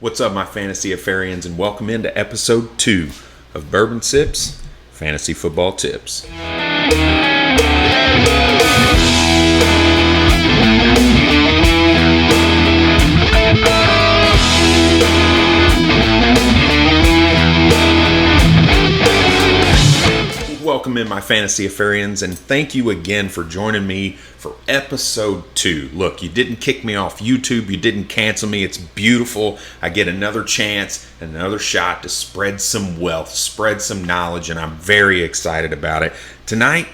What's up, my fantasy affarians, and welcome into episode 2 of Bourbon Sips Fantasy Football Tips. Welcome in, my fantasy affarians, and thank you again for joining me for episode 2. Look, you didn't kick me off YouTube, you didn't cancel me. It's beautiful. I get another chance, another shot to spread some wealth, spread some knowledge, and I'm very excited about it. Tonight,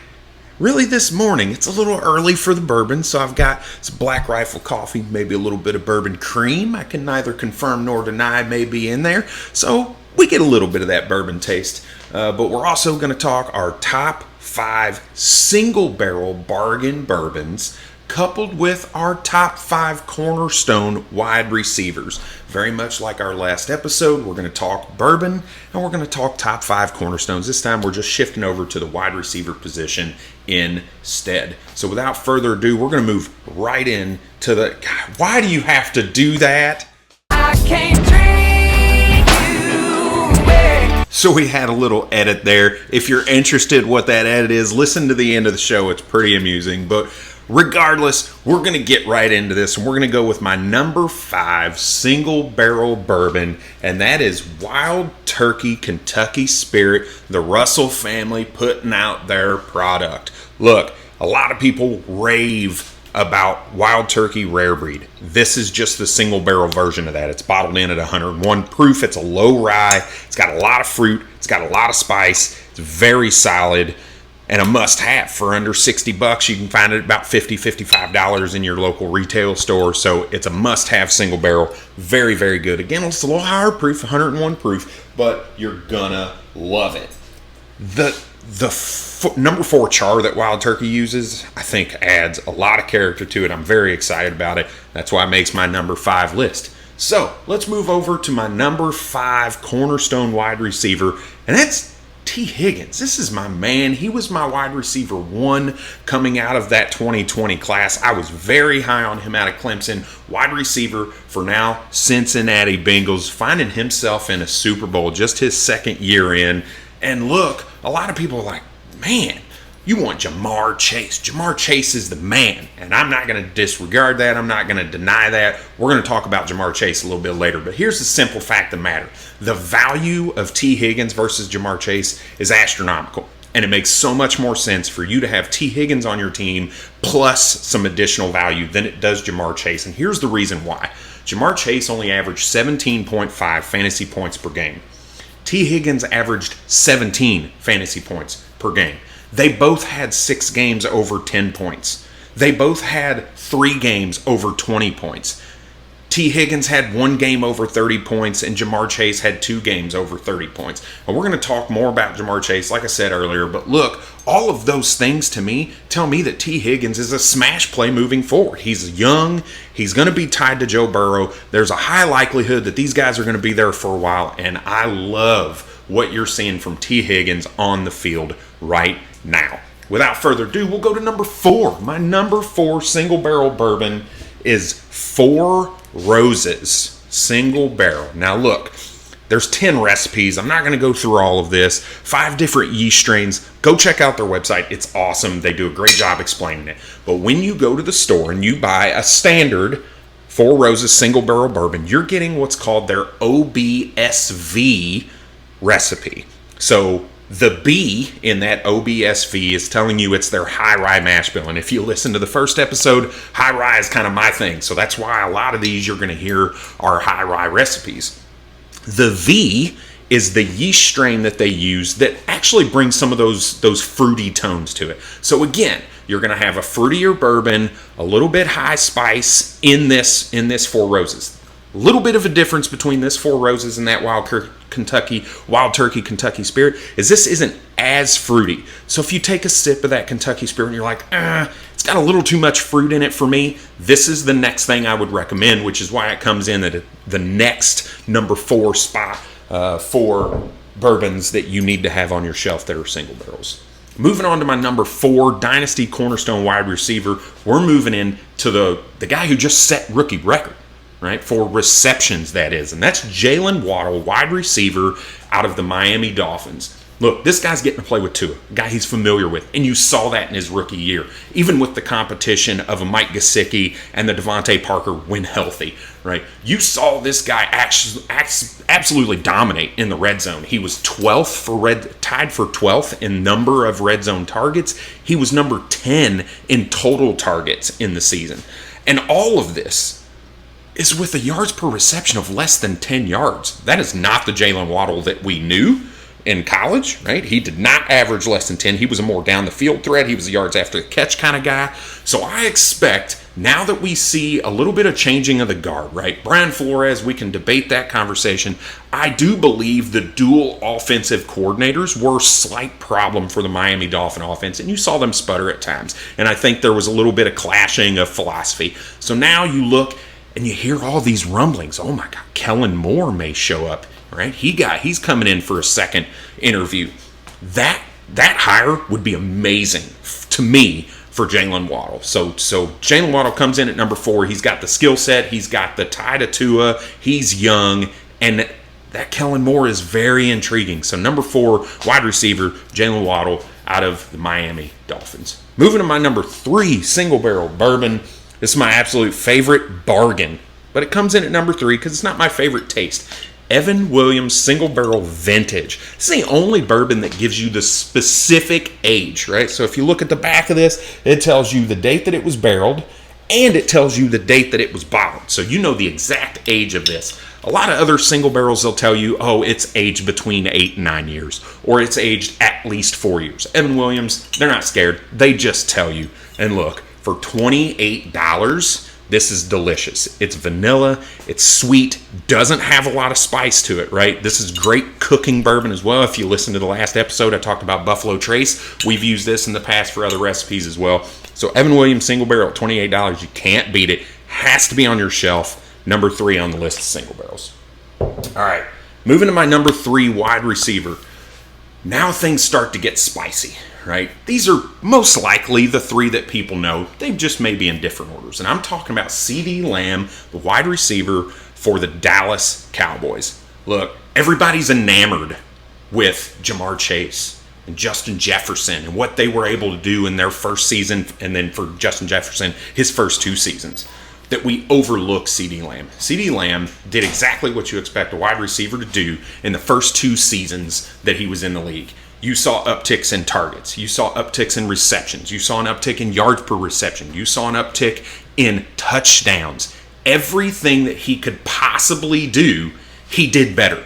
really this morning, it's a little early for the bourbon, so I've got some Black Rifle coffee, maybe a little bit of bourbon cream. I can neither confirm nor deny may be in there, so we get a little bit of that bourbon taste. But we're also going to talk our top 5 single barrel bargain bourbons, coupled with our top 5 Cornerstone wide receivers. Very much like our last episode, we're going to talk bourbon and we're going to talk top 5 Cornerstones. This time we're just shifting over to the wide receiver position instead. So without further ado, we're going to move right in to the... God, why do you have to do that? I can't drink. So we had a little edit there. If you're interested what that edit is, listen to the end of the show. It's pretty amusing. But regardless, we're going to get right into this. And we're going to go with my number 5 single barrel bourbon. And that is Wild Turkey Kentucky Spirit. The Russell family putting out their product. Look, a lot of people rave about Wild Turkey Rare Breed. This is just the single barrel version of that. It's bottled in at 101 proof. It's a low rye. It's got a lot of fruit. It's got a lot of spice. It's very solid and a must have. For under $60, you can find it about $50-$55 in your local retail store. So it's a must have single barrel. Very, very good. Again, it's a little higher proof, 101 proof, but you're gonna love it. The number 4 char that Wild Turkey uses, I think adds a lot of character to it. I'm very excited about it. That's why it makes my number 5 list. So let's move over to my number 5 Cornerstone wide receiver, and that's T. Higgins. This is my man. He was my wide receiver 1 coming out of that 2020 class. I was very high on him out of Clemson. Wide receiver for now Cincinnati Bengals, finding himself in a Super Bowl just his second year in. And look, a lot of people are like, man, you want Jamar Chase. Jamar Chase is the man. And I'm not going to disregard that. I'm not going to deny that. We're going to talk about Jamar Chase a little bit later. But here's the simple fact of the matter. The value of T. Higgins versus Jamar Chase is astronomical. And it makes so much more sense for you to have T. Higgins on your team plus some additional value than it does Jamar Chase. And here's the reason why. Jamar Chase only averaged 17.5 fantasy points per game. T. Higgins averaged 17 fantasy points per game. They both had 6 games over 10 points. They both had 3 games over 20 points. T. Higgins had 1 game over 30 points, and Jamar Chase had 2 games over 30 points. And we're going to talk more about Jamar Chase, like I said earlier. But look, all of those things to me tell me that T. Higgins is a smash play moving forward. He's young. He's going to be tied to Joe Burrow. There's a high likelihood that these guys are going to be there for a while. And I love what you're seeing from T. Higgins on the field right now. Without further ado, we'll go to number 4. My number 4 single barrel bourbon is 4 Roses single barrel. Now look, there's 10 recipes. I'm not going to go through all of this. 5 different yeast strains. Go check out their website. It's awesome. They do a great job explaining it. But when you go to the store and you buy a standard 4 Roses single barrel bourbon, you're getting what's called their OBSV recipe. So the B in that OBSV is telling you it's their high rye mash bill. And if you listen to the first episode, high rye is kind of my thing. So that's why a lot of these you're going to hear are high rye recipes. The V is the yeast strain that they use that actually brings some of those fruity tones to it. So again, you're going to have a fruitier bourbon, a little bit high spice in this 4 Roses. A little bit of a difference between this 4 Roses and that Wild Turkey Kentucky Spirit is this isn't as fruity. So if you take a sip of that Kentucky Spirit and you're like, it's got a little too much fruit in it for me, this is the next thing I would recommend, which is why it comes in at the next number 4 spot for bourbons that you need to have on your shelf that are single barrels. Moving on to my number 4 Dynasty Cornerstone wide receiver, we're moving in to the guy who just set rookie record. right? For receptions, that is. And that's Jaylen Waddle, wide receiver out of the Miami Dolphins. Look, this guy's getting to play with Tua, a guy he's familiar with, and you saw that in his rookie year, even with the competition of a Mike Gesicki and the Devontae Parker when healthy, right? You saw this guy absolutely dominate in the red zone. He was 12th tied for 12th in number of red zone targets. He was number 10 in total targets in the season. And all of this is with a yards per reception of less than 10 yards. That is not the Jaylen Waddle that we knew in college, right? He did not average less than 10. He was a more down the field threat. He was a yards after the catch kind of guy. So I expect now that we see a little bit of changing of the guard, right? Brian Flores, we can debate that conversation. I do believe the dual offensive coordinators were a slight problem for the Miami Dolphin offense, and you saw them sputter at times. And I think there was a little bit of clashing of philosophy. So now you look and you hear all these rumblings. Oh my God, Kellen Moore may show up. Right, he's coming in for a second interview. That hire would be amazing to me for Jaylen Waddle. So Jaylen Waddle comes in at number 4. He's got the skill set. He's got the tie to Tua. He's young, and that Kellen Moore is very intriguing. So number 4, wide receiver Jaylen Waddle out of the Miami Dolphins. Moving to my number 3, single barrel bourbon. This is my absolute favorite bargain, but it comes in at number 3 because it's not my favorite taste. Evan Williams Single Barrel Vintage. It's the only bourbon that gives you the specific age, right? So if you look at the back of this, it tells you the date that it was barreled, and it tells you the date that it was bottled. So you know the exact age of this. A lot of other single barrels, they'll tell you, oh, it's aged between 8 and 9 years, or it's aged at least 4 years. Evan Williams, they're not scared. They just tell you. And look, for $28, this is delicious. It's vanilla, it's sweet, doesn't have a lot of spice to it, right? This is great cooking bourbon as well. If you listen to the last episode, I talked about Buffalo Trace. We've used this in the past for other recipes as well. So Evan Williams Single Barrel at $28, you can't beat it. Has to be on your shelf. Number 3 on the list of single barrels. All right, moving to my number 3 wide receiver. Now things start to get spicy, right? These are most likely the 3 that people know. They just may be in different orders. And I'm talking about CeeDee Lamb, the wide receiver for the Dallas Cowboys. Look, everybody's enamored with Jamar Chase and Justin Jefferson and what they were able to do in their first season, and then for Justin Jefferson, his first 2 seasons. That we overlook CeeDee Lamb. CeeDee Lamb did exactly what you expect a wide receiver to do in the first 2 seasons that he was in the league. You saw upticks in targets. You saw upticks in receptions. You saw an uptick in yards per reception. You saw an uptick in touchdowns. Everything that he could possibly do, he did better,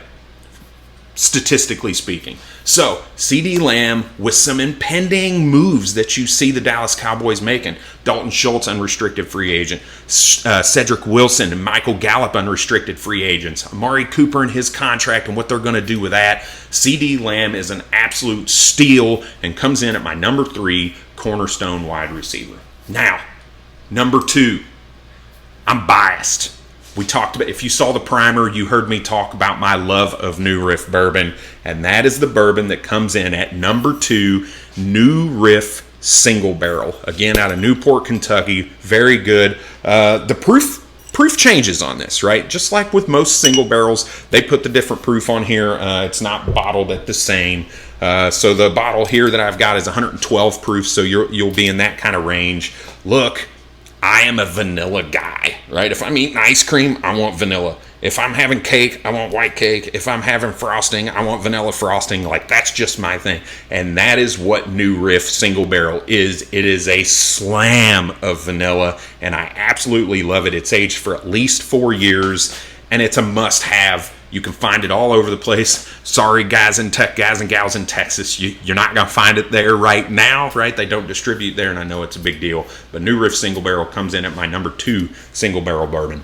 statistically speaking. So, CeeDee Lamb with some impending moves that you see the Dallas Cowboys making. Dalton Schultz, unrestricted free agent. Cedric Wilson and Michael Gallup, unrestricted free agents. Amari Cooper and his contract and what they're going to do with that. CeeDee Lamb is an absolute steal and comes in at my number 3 cornerstone wide receiver. Now, number 2. I'm biased. We talked about, if you saw the primer, you heard me talk about my love of New Riff bourbon, and that is the bourbon that comes in at number 2, New Riff Single Barrel. Again, out of Newport, Kentucky. Very good. The proof changes on this, right? Just like with most single barrels, they put the different proof on here. It's not bottled at the same. So the bottle here that I've got is 112 proof, so you'll be in that kind of range. Look, I am a vanilla guy, right? If I'm eating ice cream, I want vanilla. If I'm having cake, I want white cake. If I'm having frosting, I want vanilla frosting. Like, that's just my thing. And that is what New Riff Single Barrel is. It is a slam of vanilla, and I absolutely love it. It's aged for at least 4 years, and it's a must-have. You can find it all over the place. Sorry, guys and gals in Texas, you're not going to find it there right now, right? They don't distribute there, and I know it's a big deal. But New Riff Single Barrel comes in at my number 2 single barrel bourbon.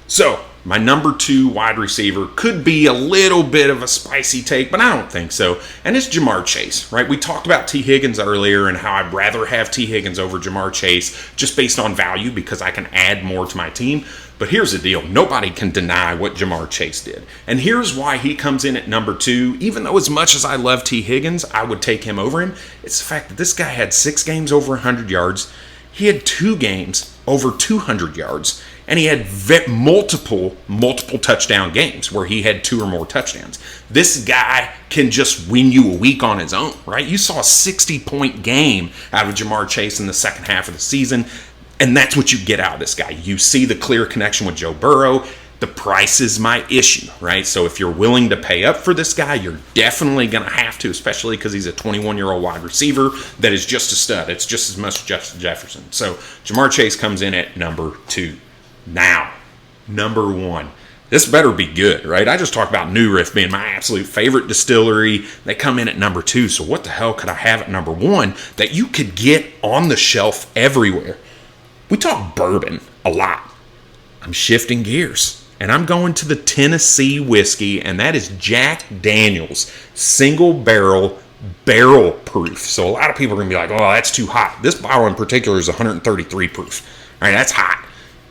So, my number 2 wide receiver could be a little bit of a spicy take, but I don't think so. And it's Jamar Chase, right? We talked about T. Higgins earlier and how I'd rather have T. Higgins over Jamar Chase just based on value because I can add more to my team. But here's the deal. Nobody can deny what Jamar Chase did. And here's why he comes in at number 2. Even though as much as I love T. Higgins, I would take him over him. It's the fact that this guy had 6 games over 100 yards. He had 2 games over 200 yards. and he had multiple touchdown games where he had 2 or more touchdowns. This guy can just win you a week on his own, right? You saw a 60-point game out of Jamar Chase in the second half of the season, and that's what you get out of this guy. You see the clear connection with Joe Burrow. The price is my issue, right? So if you're willing to pay up for this guy, you're definitely going to have to, especially because he's a 21-year-old wide receiver that is just a stud. It's just as much Justin Jefferson. So Jamar Chase comes in at number 2. Now, number 1. This better be good, right? I just talked about New Riff being my absolute favorite distillery. They come in at number 2. So what the hell could I have at number 1 that you could get on the shelf everywhere? We talk bourbon a lot. I'm shifting gears. And I'm going to the Tennessee whiskey, and that is Jack Daniel's single barrel proof. So a lot of people are going to be like, oh, that's too hot. This bottle in particular is 133 proof. All right, that's hot.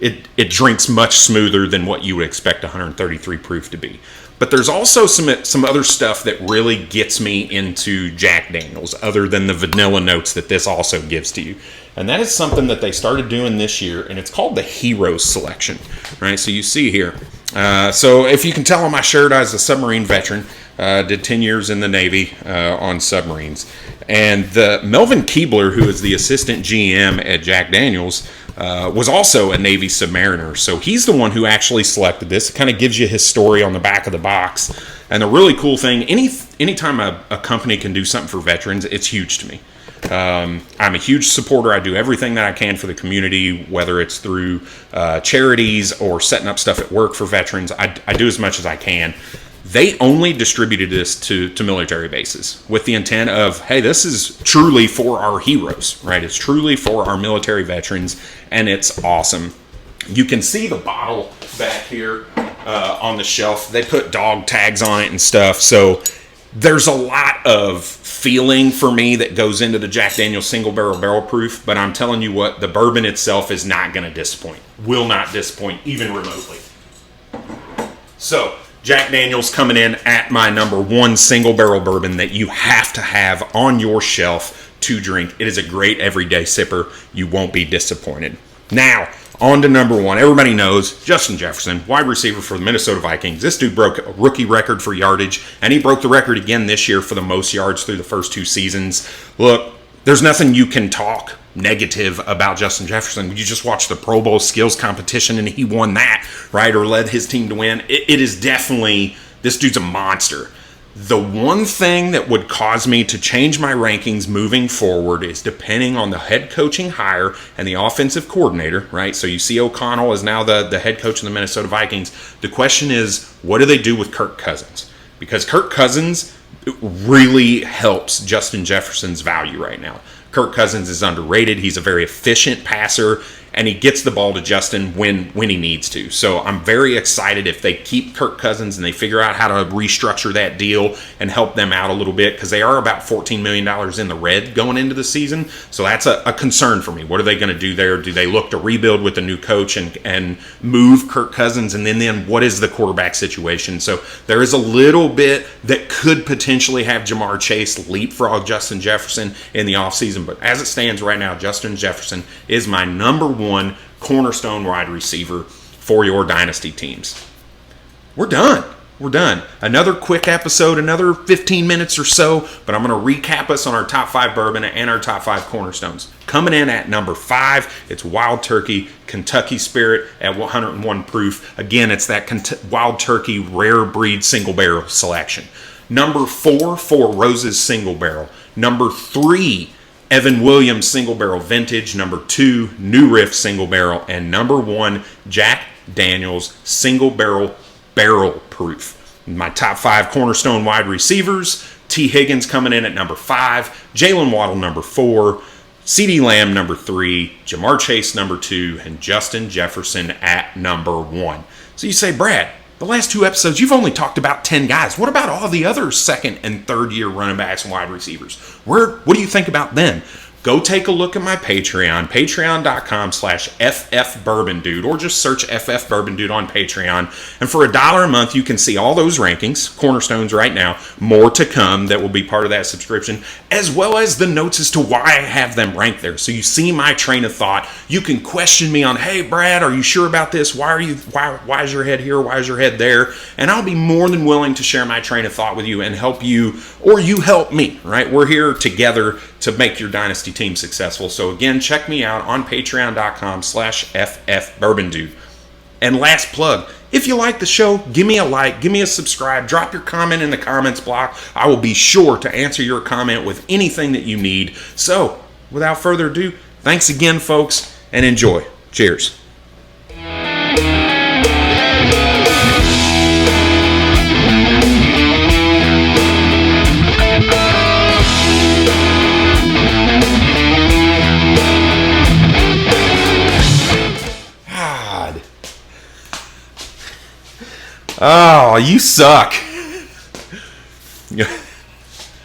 It drinks much smoother than what you would expect 133 proof to be. But there's also some other stuff that really gets me into Jack Daniel's other than the vanilla notes that this also gives to you. And that is something that they started doing this year, and it's called the Heroes Selection, right? So you see here. So if you can tell on my shirt, I was a submarine veteran. Did 10 years in the Navy on submarines. And Melvin Keebler, who is the assistant GM at Jack Daniel's, was also a Navy submariner. So he's the one who actually selected this. It kind of gives you his story on the back of the box. And the really cool thing, anytime a company can do something for veterans, it's huge to me. I'm a huge supporter. I do everything that I can for the community, whether it's through charities or setting up stuff at work for veterans. I do as much as I can. They only distributed this to military bases with the intent of, hey, this is truly for our heroes, right? It's truly for our military veterans, and it's awesome. You can see the bottle back here on the shelf. They put dog tags on it and stuff, so there's a lot of feeling for me that goes into the Jack Daniel's single barrel proof, but I'm telling you what, the bourbon itself is not going to disappoint. Will not disappoint, even remotely. So, Jack Daniel's coming in at my number 1 single barrel bourbon that you have to have on your shelf to drink. It is a great everyday sipper. You won't be disappointed. Now, on to number 1. Everybody knows Justin Jefferson, wide receiver for the Minnesota Vikings. This dude broke a rookie record for yardage, and he broke the record again this year for the most yards through the first 2 seasons. Look, there's nothing you can talk negative about Justin Jefferson. You just watched the Pro Bowl skills competition, and he won that, right, or led his team to win. It is definitely, this dude's a monster. The one thing that would cause me to change my rankings moving forward is depending on the head coaching hire and the offensive coordinator, right? So you see O'Connell is now the head coach of the Minnesota Vikings. The question is, what do they do with Kirk Cousins? Because Kirk Cousins really helps Justin Jefferson's value right now. Kirk Cousins is underrated. He's a very efficient passer, and he gets the ball to Justin when he needs to. So I'm very excited if they keep Kirk Cousins and they figure out how to restructure that deal and help them out a little bit, because they are about $14 million in the red going into the season. So that's a concern for me. What are they going to do there? Do they look to rebuild with a new coach and move Kirk Cousins? And then what is the quarterback situation? So there is a little bit that could potentially have Jamar Chase leapfrog Justin Jefferson in the offseason. But as it stands right now, Justin Jefferson is my number 1 cornerstone wide receiver for your dynasty teams. We're done. Another quick episode, another 15 minutes or so, but I'm going to recap us on our top 5 bourbon and our top 5 cornerstones. Coming in at number 5, it's Wild Turkey Kentucky Spirit at 101 proof. Again, it's that Wild Turkey rare breed single barrel selection. Number 4, Four Roses single barrel. Number 3, Evan Williams single barrel vintage. Number 2, New Riff single barrel. And number 1, Jack Daniel's single barrel proof. My top 5 cornerstone wide receivers: T. Higgins coming in at number 5, Jaylen Waddle number 4, CeeDee Lamb number 3, Jamar Chase number 2, and Justin Jefferson at number 1. So you say, Brad, the last 2 episodes, you've only talked about 10 guys. What about all the other second and third year running backs and wide receivers? What do you think about them? go take a look at my Patreon, patreon.com/ffbourbondude, or just search FF Bourbon Dude on Patreon. And for $1 a month, you can see all those rankings, Cornerstones right now, more to come that will be part of that subscription, as well as the notes as to why I have them ranked there. So you see my train of thought. You can question me on, hey, Brad, are you sure about this? Why is your head here? Why is your head there? And I'll be more than willing to share my train of thought with you and help you, or you help me, right? We're here together to make your dynasty team successful. So again, check me out on patreon.com/ffbourbondude. And last plug, if you like the show, give me a like, give me a subscribe, drop your comment in the comments block. I will be sure to answer your comment with anything that you need. So without further ado, thanks again, folks, and enjoy. Cheers. Oh, you suck.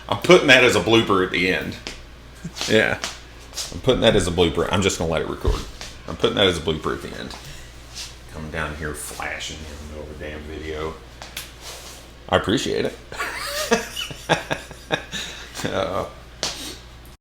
I'm putting that as a blooper at the end. Yeah. I'm putting that as a blooper. I'm just going to let it record. I'm putting that as a blooper at the end. Coming down here flashing in the middle of the damn video. I appreciate it.